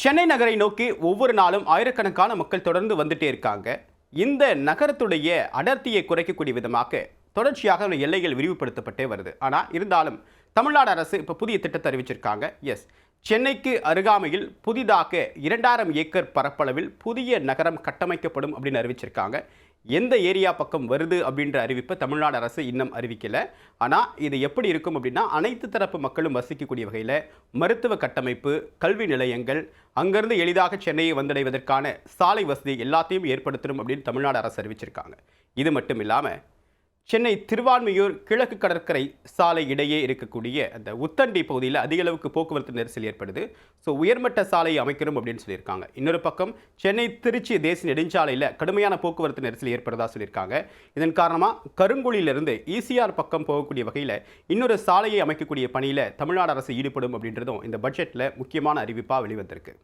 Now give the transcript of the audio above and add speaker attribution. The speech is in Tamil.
Speaker 1: சென்னை நகரை நோக்கி ஒவ்வொரு நாளும் ஆயிரக்கணக்கான மக்கள் தொடர்ந்து வந்துட்டே இருக்காங்க. இந்த நகரத்துடைய அடர்த்தியை குறைக்கக்கூடிய விதமாக தொடர்ச்சியாக எல்லைகள் விரிவுபடுத்தப்பட்டே வருது. ஆனால் இருந்தாலும் தமிழ்நாடு அரசு இப்போ புதிய திட்டத்தை அறிவிச்சிருக்காங்க. சென்னைக்கு அருகாமையில் புதிதாக 2000 ஏக்கர் பரப்பளவில் புதிய நகரம் கட்டமைக்கப்படும் அப்படின்னு அறிவிச்சிருக்காங்க. எந்த ஏரியா பக்கம் வருது அப்படின்ற அறிவிப்பை தமிழ்நாடு அரசு இன்னும் அறிவிக்கல. ஆனால் இது எப்படி இருக்கும் அப்படின்னா, அனைத்து தரப்பு மக்களும் வசிக்கக்கூடிய வகையில் மருத்துவ கட்டமைப்பு, கல்வி நிலையங்கள், அங்கிருந்து எளிதாக சென்னையை வந்தடைவதற்கான சாலை வசதி எல்லாத்தையும் ஏற்படுத்தணும் அப்படின்னு தமிழ்நாடு அரசு அறிவிச்சிருக்காங்க. இது மட்டும் இல்லாமல் சென்னை திருவான்மியூர் கிழக்கு கடற்கரை சாலை இடையே இருக்கக்கூடிய அந்த உத்தண்டி பகுதியில் அதிக அளவுக்கு போக்குவரத்து நெரிசல் ஏற்படுது. உயர்மட்ட சாலையை அமைக்கணும் அப்படின்னு சொல்லியிருக்காங்க. இன்னொரு பக்கம் சென்னை திருச்சி தேசிய நெடுஞ்சாலையில் கடுமையான போக்குவரத்து நெரிசல் ஏற்படுறதா சொல்லியிருக்காங்க. இதன் காரணமாக கருங்குழியிலிருந்து ஈசிஆர் பக்கம் போகக்கூடிய வகையில் இன்னொரு சாலையை அமைக்கக்கூடிய பணியில் தமிழ்நாடு அரசு ஈடுபடும் அப்படின்றதும் இந்த பட்ஜெட்டில் முக்கியமான அறிவிப்பாக வெளிவந்திருக்கு.